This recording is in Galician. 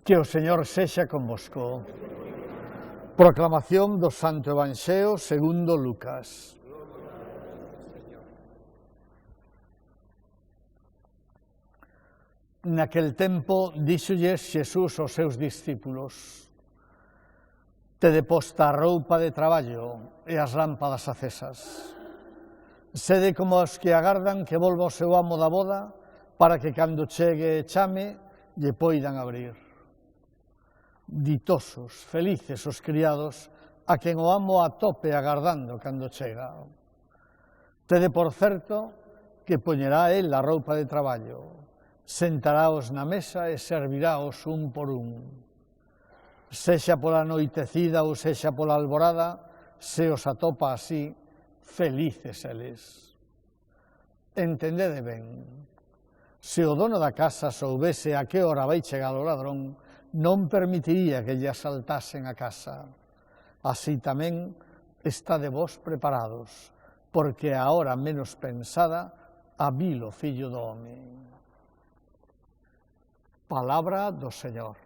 Que o Señor sexa convosco. Proclamación do Santo Evanxeo segundo Lucas. Naquel tempo díxolles Xesús aos seus discípulos: Tede posta a roupa de traballo e as lámpadas acesas. Sede como os que agardan que volva o seu amo da boda, para que cando chegue e chame, lle poidan abrir. Ditosos, felices os criados, a quen o amo atope agardando cando chega. Tede por certo que poñerá el a roupa de traballo, sentaraos na mesa e serviraos un por un. Sexa pola anoitecida ou sexa pola alborada, se os atopa así, felices eles. Entendede ben, se o dono da casa soubese a que hora vai chegar o ladrón, non permitiría que lle asaltasen a casa. Así tamén estade vos preparados, porque a hora menos pensada avil o Fillo do Home. Palabra do Señor.